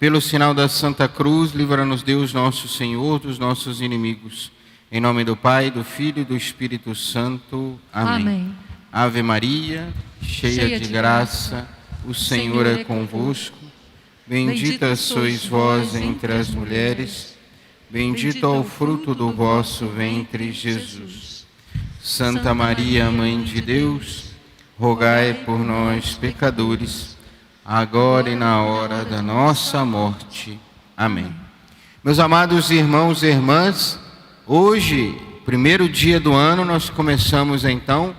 Pelo sinal da Santa Cruz, livra-nos Deus nosso Senhor dos nossos inimigos. Em nome do Pai, do Filho e do Espírito Santo. Amém. Amém. Ave Maria, cheia de graça, o Senhor é convosco. Bendita sois vós entre as mulheres, bendito é o fruto do vosso ventre, Jesus. Santa Maria, Mãe de Deus, rogai por nós, pecadores, agora e na hora da nossa morte. Amém. Meus amados irmãos e irmãs, hoje, primeiro dia do ano, nós começamos então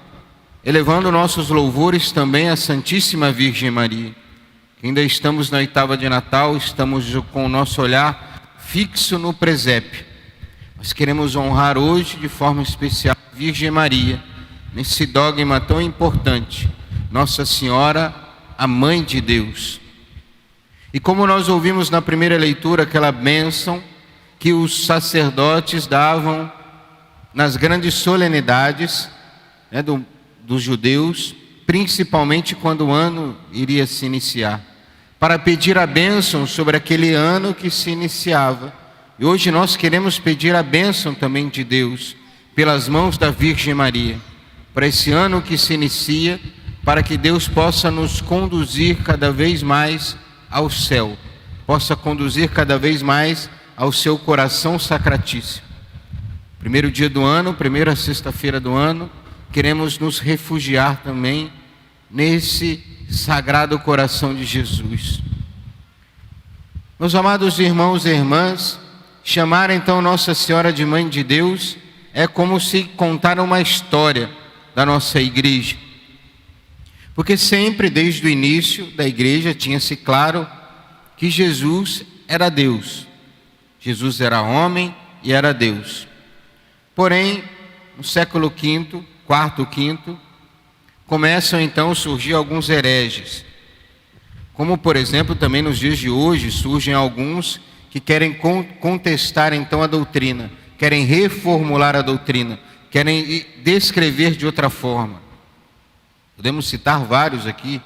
elevando nossos louvores também à Santíssima Virgem Maria. Ainda estamos na oitava de Natal, estamos com o nosso olhar fixo no presépio. Nós queremos honrar hoje, de forma especial, a Virgem Maria, nesse dogma tão importante, Nossa Senhora, a Mãe de Deus. E como nós ouvimos na primeira leitura, aquela bênção que os sacerdotes davam nas grandes solenidades, dos judeus, principalmente quando o ano iria se iniciar, para pedir a bênção sobre aquele ano que se iniciava. E hoje nós queremos pedir a bênção também de Deus, pelas mãos da Virgem Maria, para esse ano que se inicia, para que Deus possa nos conduzir cada vez mais ao céu, possa conduzir cada vez mais ao seu coração sacratíssimo. Primeiro dia do ano, primeira sexta-feira do ano, queremos nos refugiar também nesse sagrado coração de Jesus. Meus amados irmãos e irmãs, chamar então Nossa Senhora de Mãe de Deus é como se contar uma história da nossa igreja. Porque sempre, desde o início da igreja, tinha-se claro que Jesus era Deus. Jesus era homem e era Deus. Porém, no século V, quarto, quinto, começam então a surgir alguns hereges. Como, por exemplo, também nos dias de hoje, surgem alguns que querem contestar então a doutrina, querem reformular a doutrina, querem descrever de outra forma. Podemos citar vários aqui,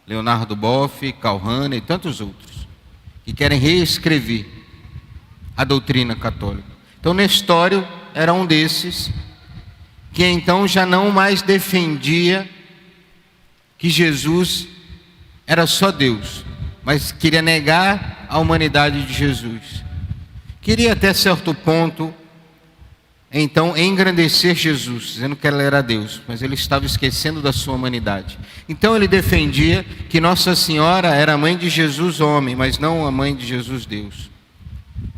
Leonardo Boff, Karl Rahner e tantos outros, que querem reescrever a doutrina católica. Então, Nestório era um desses, que então já não mais defendia que Jesus era só Deus, mas queria negar a humanidade de Jesus. Queria até certo ponto, então, engrandecer Jesus, dizendo que ele era Deus, mas ele estava esquecendo da sua humanidade. Então ele defendia que Nossa Senhora era a mãe de Jesus homem, mas não a mãe de Jesus Deus.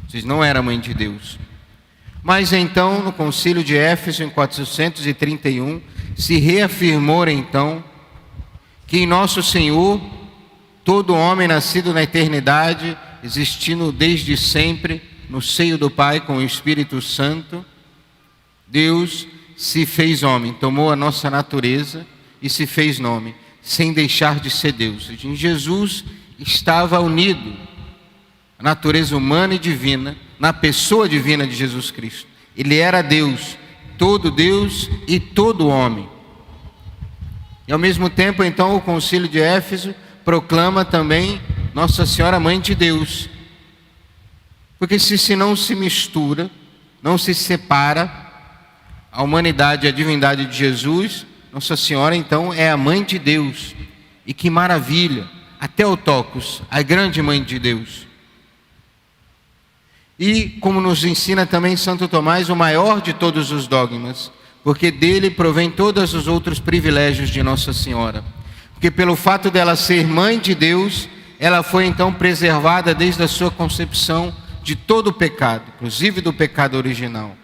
Vocês não era a mãe de Deus. Mas então, no concílio de Éfeso, em 431, se reafirmou então que em Nosso Senhor, todo homem nascido na eternidade, existindo desde sempre no seio do Pai com o Espírito Santo, Deus se fez homem, tomou a nossa natureza e se fez homem, sem deixar de ser Deus. Em Jesus estava unido a natureza humana e divina, na pessoa divina de Jesus Cristo. Ele era Deus e todo homem. E ao mesmo tempo, então, o concílio de Éfeso proclama também Nossa Senhora Mãe de Deus. Porque se não se mistura, não se separa a humanidade e a divindade de Jesus, Nossa Senhora então é a Mãe de Deus. E que maravilha! A Theotokos, a grande Mãe de Deus. E como nos ensina também Santo Tomás, o maior de todos os dogmas, porque dele provém todos os outros privilégios de Nossa Senhora. Porque pelo fato dela ser Mãe de Deus, ela foi então preservada desde a sua concepção de todo o pecado, inclusive do pecado original.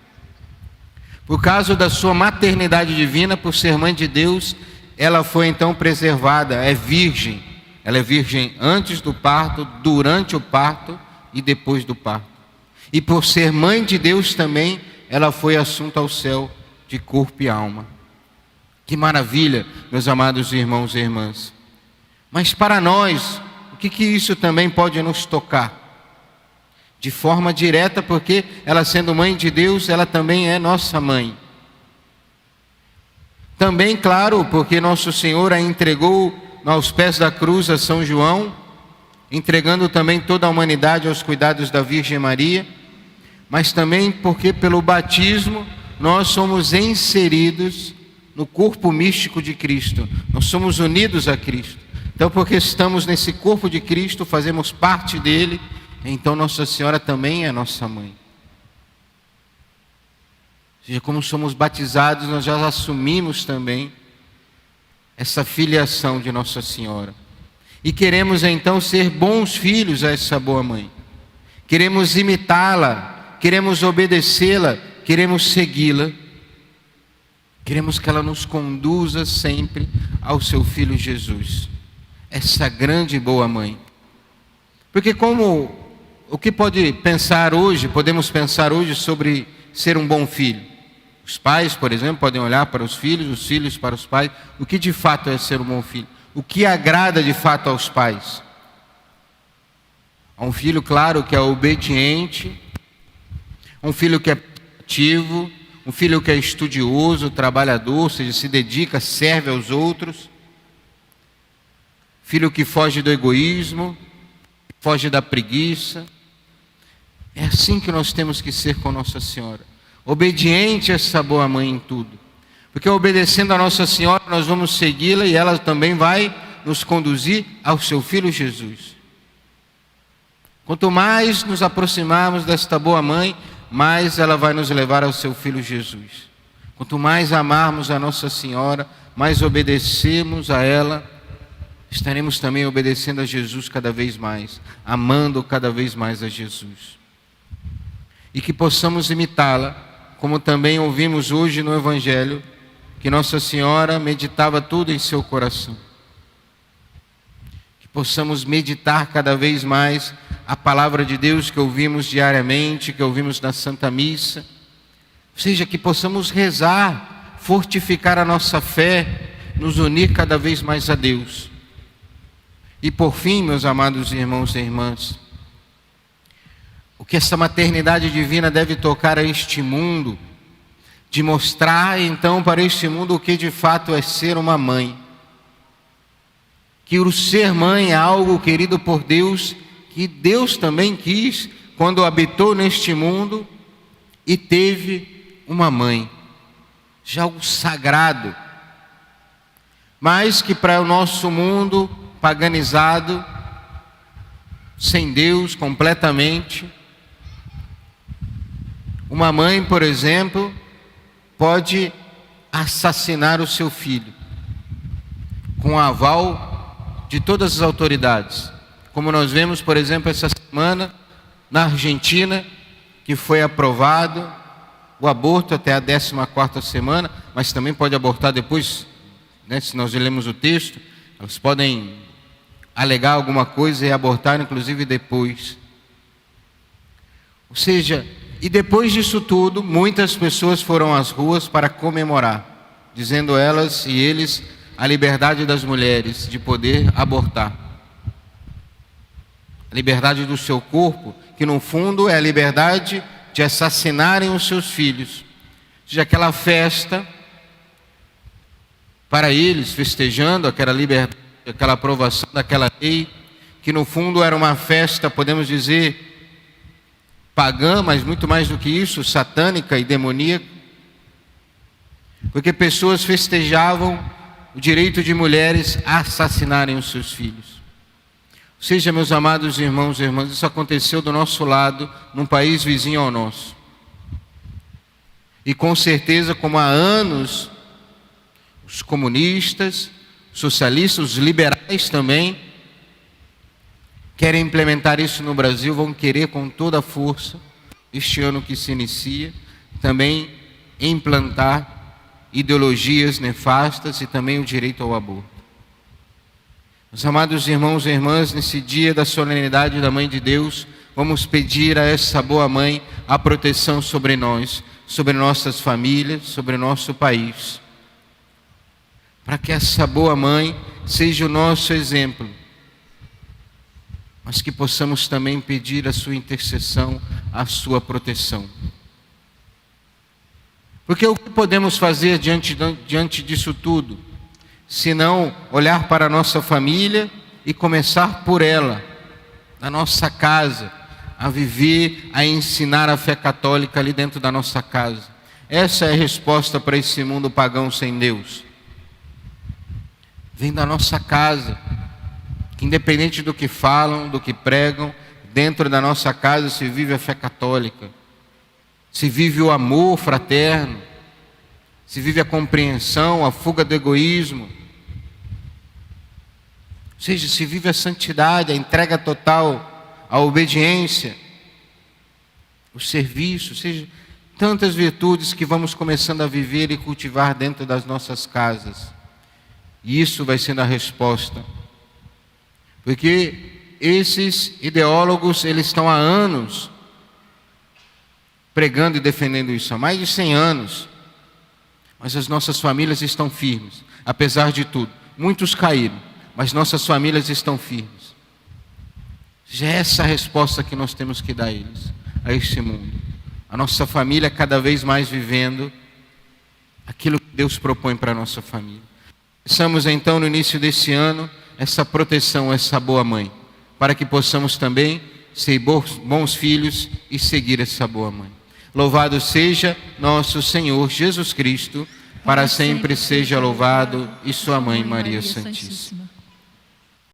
Por causa da sua maternidade divina, por ser Mãe de Deus, ela foi então preservada, é virgem. Ela é virgem antes do parto, durante o parto e depois do parto. E por ser Mãe de Deus também, ela foi assunta ao céu de corpo e alma. Que maravilha, meus amados irmãos e irmãs. Mas para nós, o que isso também pode nos tocar? De forma direta, porque ela sendo Mãe de Deus, ela também é nossa mãe. Também, claro, porque Nosso Senhor a entregou aos pés da cruz a São João, entregando também toda a humanidade aos cuidados da Virgem Maria, mas também porque pelo batismo nós somos inseridos no corpo místico de Cristo, nós somos unidos a Cristo. Então, porque estamos nesse corpo de Cristo, fazemos parte dele, então Nossa Senhora também é nossa mãe. Ou seja, como somos batizados, nós já assumimos também essa filiação de Nossa Senhora. E queremos então ser bons filhos a essa boa mãe. Queremos imitá-la, queremos obedecê-la, queremos segui-la. Queremos que ela nos conduza sempre ao seu Filho Jesus. Essa grande e boa mãe. Porque o que podemos pensar hoje sobre ser um bom filho? Os pais, por exemplo, podem olhar para os filhos para os pais. O que de fato é ser um bom filho? O que agrada de fato aos pais? Um filho, claro, que é obediente, um filho que é ativo, um filho que é estudioso, trabalhador, ou seja, se dedica, serve aos outros. Filho que foge do egoísmo, foge da preguiça. É assim que nós temos que ser com Nossa Senhora. Obediente a essa boa mãe em tudo. Porque obedecendo a Nossa Senhora, nós vamos segui-la e ela também vai nos conduzir ao seu Filho Jesus. Quanto mais nos aproximarmos desta boa mãe, mais ela vai nos levar ao seu Filho Jesus. Quanto mais amarmos a Nossa Senhora, mais obedecemos a ela, estaremos também obedecendo a Jesus cada vez mais, amando cada vez mais a Jesus. E que possamos imitá-la, como também ouvimos hoje no Evangelho, que Nossa Senhora meditava tudo em seu coração. Que possamos meditar cada vez mais a palavra de Deus que ouvimos diariamente, que ouvimos na Santa Missa. Ou seja, que possamos rezar, fortificar a nossa fé, nos unir cada vez mais a Deus. E por fim, meus amados irmãos e irmãs, o que essa maternidade divina deve tocar a este mundo, de mostrar então para este mundo o que de fato é ser uma mãe. Que o ser mãe é algo querido por Deus, que Deus também quis quando habitou neste mundo e teve uma mãe, já algo sagrado, mas que para o nosso mundo paganizado, sem Deus completamente, uma mãe, por exemplo, pode assassinar o seu filho com o aval de todas as autoridades. Como nós vemos, por exemplo, essa semana na Argentina, que foi aprovado o aborto até a 14ª semana, mas também pode abortar depois, né, se nós lemos o texto, elas podem alegar alguma coisa e abortar inclusive depois. Ou seja, e depois disso tudo, muitas pessoas foram às ruas para comemorar, dizendo elas e eles a liberdade das mulheres de poder abortar. A liberdade do seu corpo, que no fundo é a liberdade de assassinarem os seus filhos. Ou seja, aquela festa para eles, festejando aquela liberdade, aquela aprovação daquela lei, que no fundo era uma festa, podemos dizer, pagã, mas muito mais do que isso, satânica e demoníaca, porque pessoas festejavam o direito de mulheres a assassinarem os seus filhos. Ou seja, meus amados irmãos e irmãs, isso aconteceu do nosso lado, num país vizinho ao nosso. E com certeza, como há anos, os comunistas, socialistas, os liberais também, querem implementar isso no Brasil, vão querer com toda a força, este ano que se inicia, também implantar ideologias nefastas e também o direito ao aborto. Meus amados irmãos e irmãs, nesse dia da solenidade da Mãe de Deus, vamos pedir a essa boa mãe a proteção sobre nós, sobre nossas famílias, sobre nosso país. Para que essa boa mãe seja o nosso exemplo, mas que possamos também pedir a sua intercessão, a sua proteção. Porque o que podemos fazer diante disso tudo? Se não olhar para a nossa família e começar por ela, da nossa casa, a viver, a ensinar a fé católica ali dentro da nossa casa. Essa é a resposta para esse mundo pagão sem Deus. Vem da nossa casa, que independente do que falam, do que pregam, dentro da nossa casa se vive a fé católica, se vive o amor fraterno, se vive a compreensão, a fuga do egoísmo, ou seja, se vive a santidade, a entrega total, a obediência, o serviço, ou seja, tantas virtudes que vamos começando a viver e cultivar dentro das nossas casas. E isso vai sendo a resposta. Porque esses ideólogos, eles estão há anos pregando e defendendo isso, há mais de 100 anos. Mas as nossas famílias estão firmes, apesar de tudo. Muitos caíram, mas nossas famílias estão firmes. Já é essa a resposta que nós temos que dar a eles, a este mundo. A nossa família cada vez mais vivendo aquilo que Deus propõe para a nossa família. Peçamos então no início desse ano essa proteção, essa boa mãe, para que possamos também ser bons filhos e seguir essa boa mãe. Louvado seja nosso Senhor Jesus Cristo, para sempre seja louvado, e sua mãe Maria Santíssima.